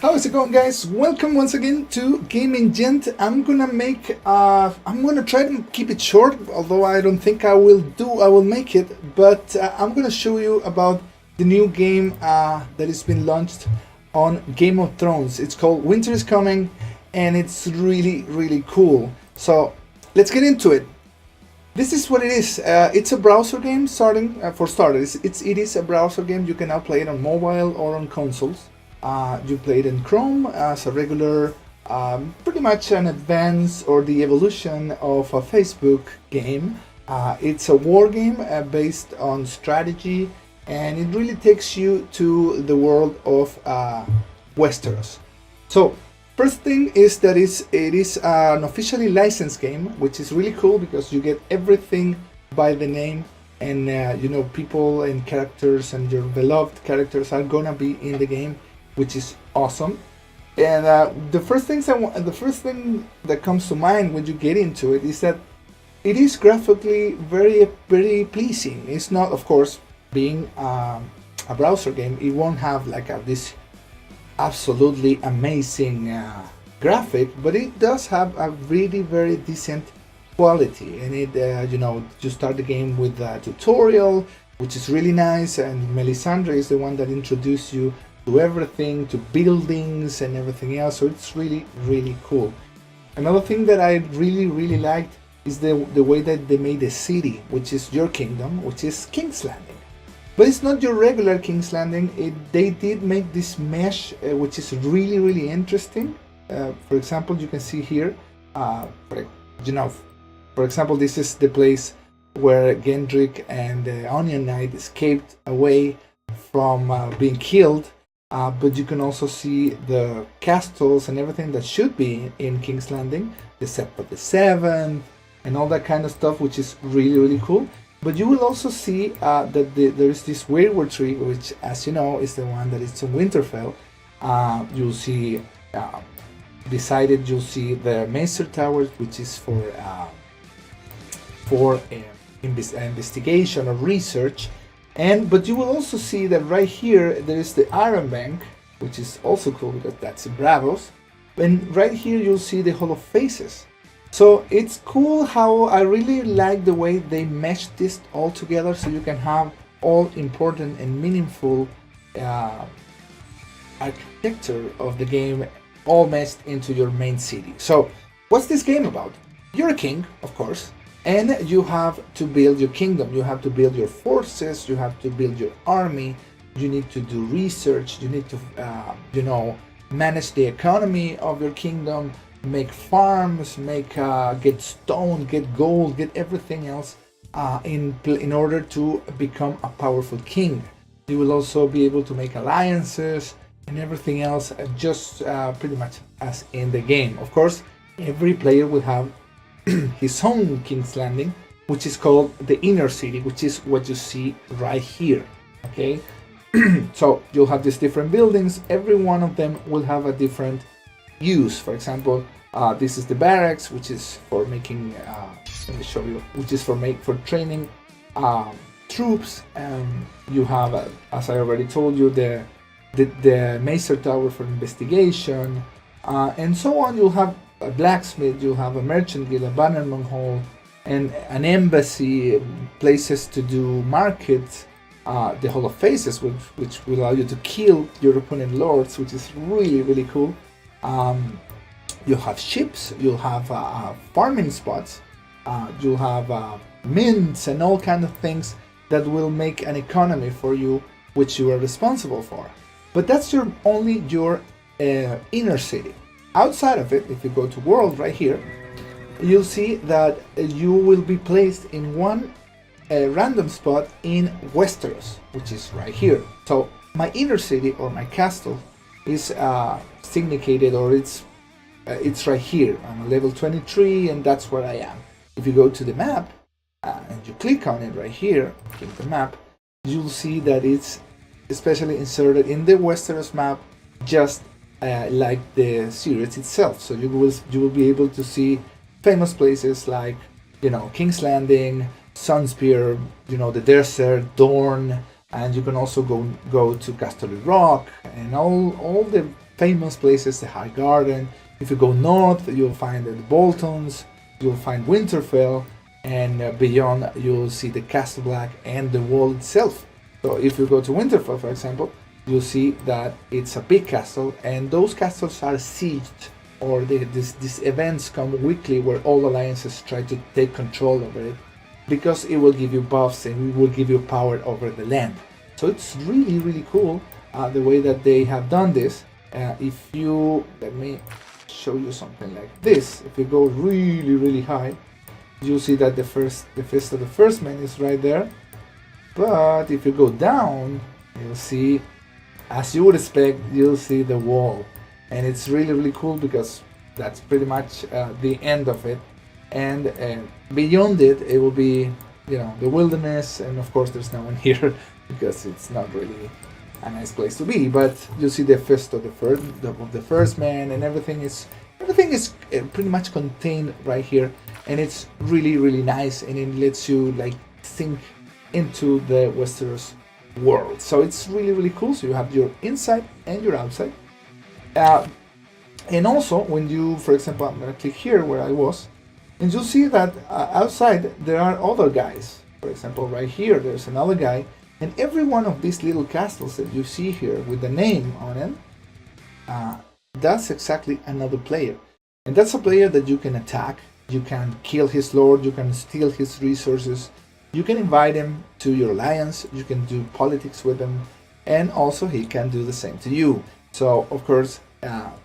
How's it going, guys? Welcome once again to Gaming Gent. I'm gonna try to keep it short, although I don't think I will make it, but I'm gonna show you about the new game that has been launched on Game of Thrones. It's called Winter is Coming, and it's really cool. So let's get into it. This is what it is. It's a browser game. For starters, it is a browser game. You can now play it on mobile or on consoles. You play it in Chrome as a regular, pretty much an advance or the evolution of a Facebook game. It's a war game based on strategy, and it really takes you to the world of Westeros. So first thing is that it is an officially licensed game, which is really cool because you get everything by the name, and people and characters and your beloved characters are gonna be in the game, which is awesome. And the first thing that comes to mind when you get into it is that it is graphically very pleasing. It's not, of course, being a browser game, it won't have like this absolutely amazing graphic, but it does have a really very decent quality. And it you start the game with a tutorial, which is really nice, and Melisandre is the one that introduced you to everything, to buildings and everything else. So it's really cool. Another thing that I really liked is the way that they made the city, which is your kingdom, which is King's Landing. But it's not your regular King's Landing. They did make this mesh, which is really interesting. For example, you can see here, for example, this is the place where Gendrik and the Onion Knight escaped away from being killed. But you can also see the castles and everything that should be in King's Landing, the Sept of the Seven, and all that kind of stuff, which is really cool. But you will also see that there is this Weirwood tree, which, as you know, is the one that is in Winterfell. You'll see beside it, you'll see the Maester Towers, which is for investigation or research. But you will also see that right here there is the Iron Bank, which is also cool because that's in Bravos. And right here you'll see the Hall of Faces. So it's cool how I really like the way they meshed this all together, so you can have all important and meaningful architecture of the game all meshed into your main city. So what's this game about? You're a king, of course. And you have to build your kingdom, you have to build your forces, you have to build your army, you need to do research, you need to, manage the economy of your kingdom, make farms, get stone, get gold, get everything else in order to become a powerful king. You will also be able to make alliances and everything else, just pretty much as in the game. Of course, every player will have his own King's Landing, which is called the Inner City, which is what you see right here. Okay, so you'll have these different buildings. Every one of them will have a different use. For example, this is the barracks, which is for making. Let me show you. Which is for training troops. You have, as I already told you, the Maester Tower for investigation, and so on. You'll have a blacksmith, you'll have a merchant guild, a bannerman hall, and an embassy, places to do markets, the Hall of Faces, which will allow you to kill your opponent lords, which is really cool. You'll have ships, you'll have farming spots, you'll have mints and all kind of things that will make an economy for you, which you are responsible for. But that's only your inner city. Outside of it, if you go to world right here, you'll see that you will be placed in one random spot in Westeros, which is right here. So my inner city or my castle is significated, or it's right here. I'm a level 23, and that's where I am. If you go to the map and you click on it right here, click the map, you'll see that it's especially inserted in the Westeros map, just like the series itself. So you will be able to see famous places like King's Landing, Sunspear, the desert, Dorne, and you can also go to Casterly Rock and all the famous places, the High Garden. If you go north, you'll find the Boltons, you'll find Winterfell, and beyond you'll see the Castle Black and the wall itself. So if you go to Winterfell, for example, you'll see that it's a big castle, and those castles are sieged, or these events come weekly where all alliances try to take control over it, because it will give you buffs and it will give you power over the land. So it's really, really cool the way that they have done this. If you, let me show you something like this. If you go really, really high, you'll see that the fist of the first man is right there. But if you go down, you'll see, as you would expect, you'll see the wall. And it's really, really cool because that's pretty much the end of it. And beyond it, it will be, you know, the wilderness. And of course, there's no one here because it's not really a nice place to be. But you'll see the fist of the first man, and everything is pretty much contained right here. And it's really, really nice, and it lets you like sink into the Westeros world. So it's really, really cool. So you have your inside and your outside. And also, when you, for example, I'm gonna click here where I was, and you'll see that outside there are other guys. For example, right here, there's another guy, and every one of these little castles that you see here with the name on it, that's exactly another player. And that's a player that you can attack, you can kill his lord, you can steal his resources, you can invite him to your alliance, you can do politics with him, and also he can do the same to you. So, of course,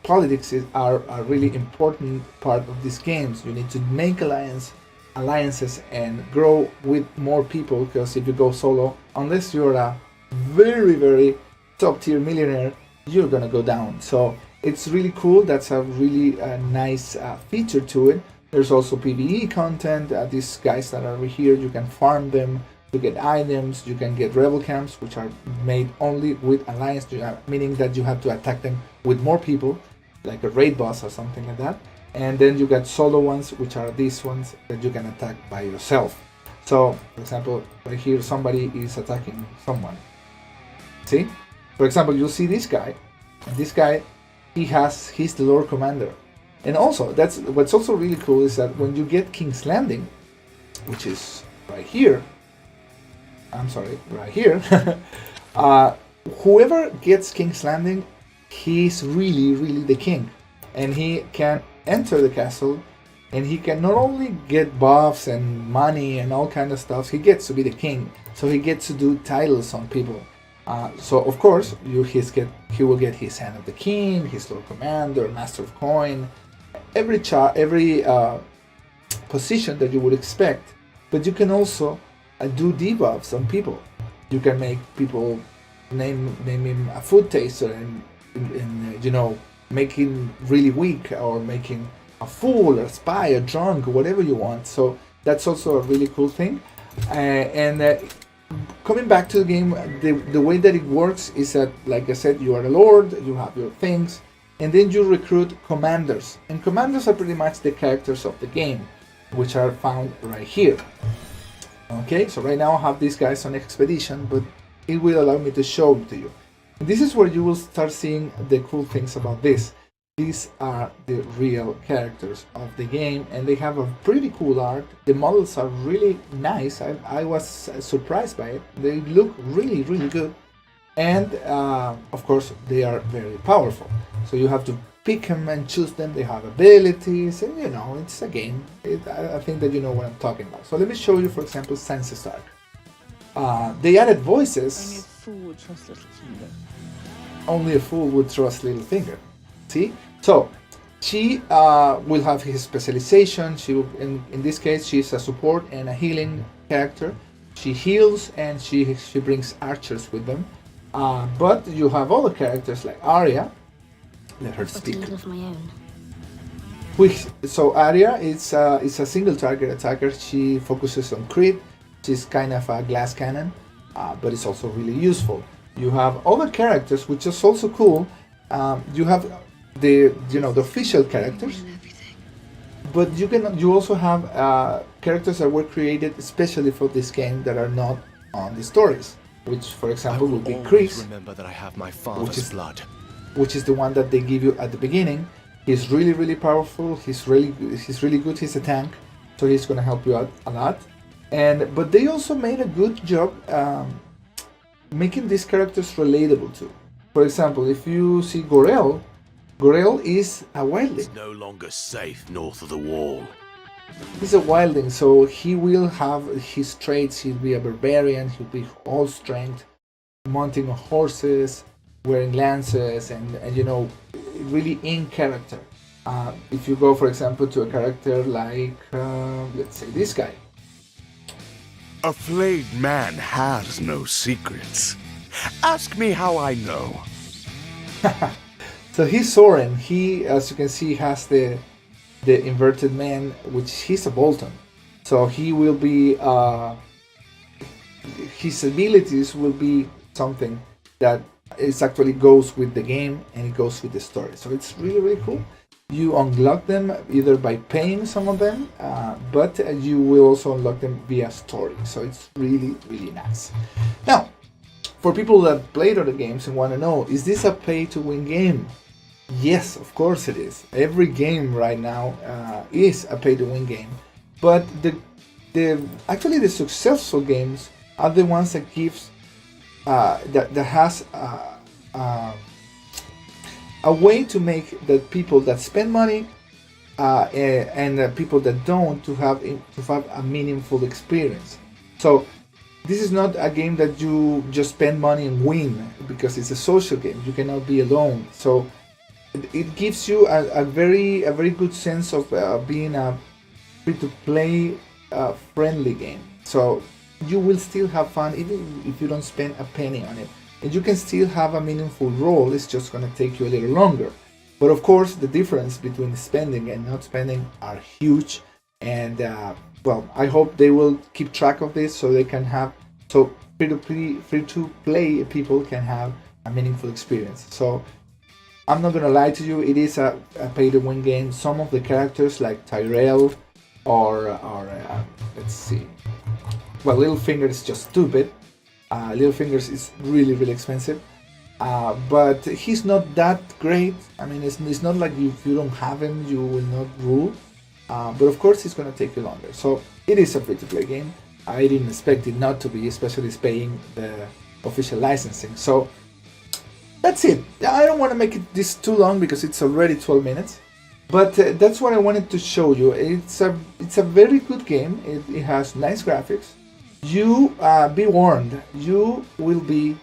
politics are a really important part of these games. You need to make alliances and grow with more people, because if you go solo, unless you're a very, very top tier millionaire, you're gonna go down. So it's really cool. That's a really nice feature to it. There's also PvE content. These guys that are over here, you can farm them to get items. You can get rebel camps, which are made only with alliance, meaning that you have to attack them with more people, like a raid boss or something like that. And then you got solo ones, which are these ones that you can attack by yourself. So, for example, right here, somebody is attacking someone. See? For example, you'll see this guy, and this guy, he's the Lord Commander. And also, that's what's also really cool is that when you get King's Landing, which is right here, whoever gets King's Landing, he's really, really the king. And he can enter the castle, and he can not only get buffs and money and all kind of stuff, he gets to be the king. So he gets to do titles on people. So of course, he will get his Hand of the King, his Lord Commander, Master of Coin, every position that you would expect. But you can also do debuffs on people. You can make people name him a food taster, and you know, make him really weak, or making a fool, a spy, a drunk, whatever you want. So that's also a really cool thing. Coming back to the game, the way that it works is that, like I said, you are a lord, you have your things, and then you recruit commanders. And commanders are pretty much the characters of the game, which are found right here. Okay, so right now I have these guys on expedition, but it will allow me to show it to you. And this is where you will start seeing the cool things about this. These are the real characters of the game, and they have a pretty cool art. The models are really nice. I was surprised by it. They look really, really good. And of course, they are very powerful. So you have to pick them and choose them. They have abilities, and you know, it's a game. I think that you know what I'm talking about. So let me show you, for example, Sansa Stark. They added voices. Only a fool would trust Littlefinger. See? So she will have his specialization. She will, in this case, she's a support and a healing character. She heals, and she brings archers with them. But you have other characters like Arya. Let her speak. Of my own. So Arya is a single target attacker. She focuses on crit. She's kind of a glass cannon, but it's also really useful. You have other characters, which is also cool. You have the official characters, but you also have characters that were created especially for this game that are not on the stories, which, for example, would be Chris, remember that I have my father's blood. which is the one that they give you at the beginning. He's really powerful. He's really good. He's a tank, so he's gonna help you out a lot. But they also made a good job making these characters relatable too. For example, if you see Gorel is a wildling. It's no longer safe north of the wall. He's a wildling, so he will have his traits. He'll be a barbarian. He'll be all strength, mounting on horses, wearing lances, and you know, really in character. If you go, for example, to a character like, let's say this guy. A flayed man has no secrets. Ask me how I know. So he's Soren. He, as you can see, has the inverted man, which he's a Bolton. So he will be, his abilities will be something that is actually goes with the game and it goes with the story. So it's really cool. You unlock them either by paying some of them, but you will also unlock them via story. So it's really nice. Now, for people that played other games and want to know, is this a pay-to-win game? Yes, of course it is. Every game right now is a pay-to-win game. But actually the successful games are the ones that gives that has a way to make the people that spend money and the people that don't to have a meaningful experience. So this is not a game that you just spend money and win, because it's a social game. You cannot be alone. So it gives you a very good sense of being a free-to-play friendly game. So you will still have fun even if you don't spend a penny on it. And you can still have a meaningful role. It's just going to take you a little longer. But of course, the difference between spending and not spending are huge. And well, I hope they will keep track of this so they can have, so free-to-play people can have a meaningful experience. So I'm not going to lie to you, it is a pay-to-win game. Some of the characters like Tyrell or let's see, well, Littlefinger is just stupid. Littlefinger is really expensive, but he's not that great. I mean, it's not like if you don't have him, you will not rule. But of course, it's going to take you longer. So it is a free-to-play game. I didn't expect it not to be, especially paying the official licensing. So that's it. I don't want to make this too long because it's already 12 minutes. But that's what I wanted to show you. It's a very good game. It has nice graphics. You be warned, you will be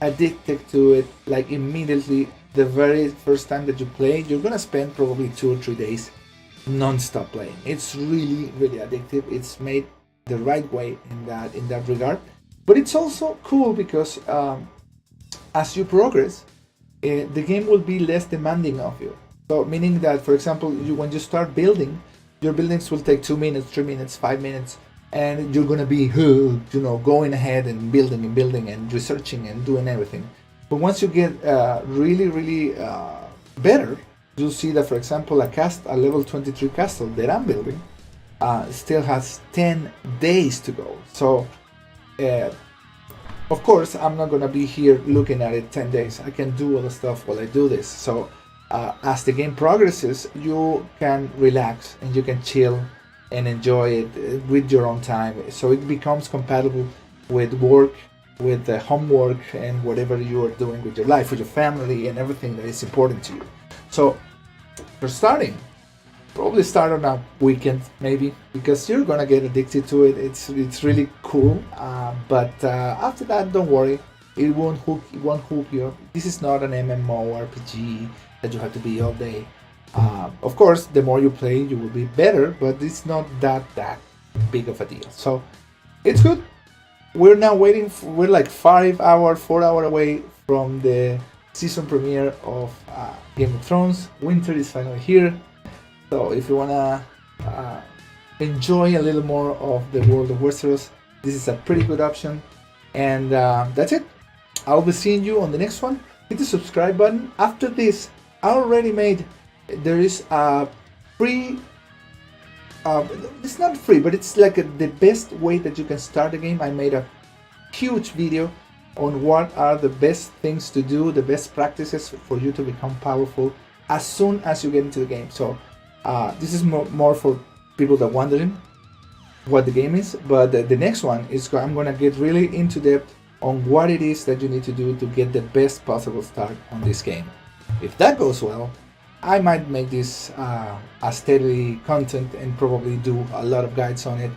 addicted to it like immediately. The very first time that you play, you're gonna spend probably 2 or 3 days non-stop playing. It's really addictive. It's made the right way in that regard. But it's also cool because as you progress, the game will be less demanding of you. So meaning that, for example, when you start building, your buildings will take 2 minutes, 3 minutes, 5 minutes. And you're gonna be, going ahead and building and researching and doing everything. But once you get really better, you'll see that, for example, a level 23 castle that I'm building still has 10 days to go. So, of course, I'm not gonna be here looking at it 10 days. I can do all the stuff while I do this. So, as the game progresses, you can relax and you can chill and enjoy it with your own time, so it becomes compatible with work, with the homework, and whatever you are doing with your life, with your family, and everything that is important to you. So for starting, probably start on a weekend maybe, because you're gonna get addicted to it. It's really cool, but after that, don't worry, it won't hook you. This is not an MMORPG that you have to be all day. Of course, the more you play, you will be better, but it's not that big of a deal. So it's good. We're now waiting. We're like 4 hours away from the season premiere of Game of Thrones. Winter is finally here. So if you wanna enjoy a little more of the world of Westeros, this is a pretty good option. And that's it. I'll be seeing you on the next one. Hit the subscribe button. After this, I already made. There is a free, it's not free, but it's like the best way that you can start a game. I made a huge video on what are the best things to do, the best practices for you to become powerful as soon as you get into the game. So this is more for people that are wondering what the game is, but the next one is I'm gonna get really into depth on what it is that you need to do to get the best possible start on this game. If that goes well, I might make this a steady content and probably do a lot of guides on it,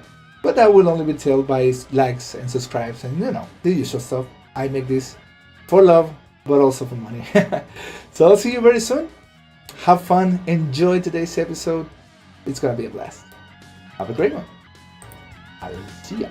but that will only be told by likes and subscribes and the usual stuff. I make this for love, but also for money. So I'll see you very soon. Have fun, enjoy today's episode. It's gonna be a blast. Have a great one. I'll see ya.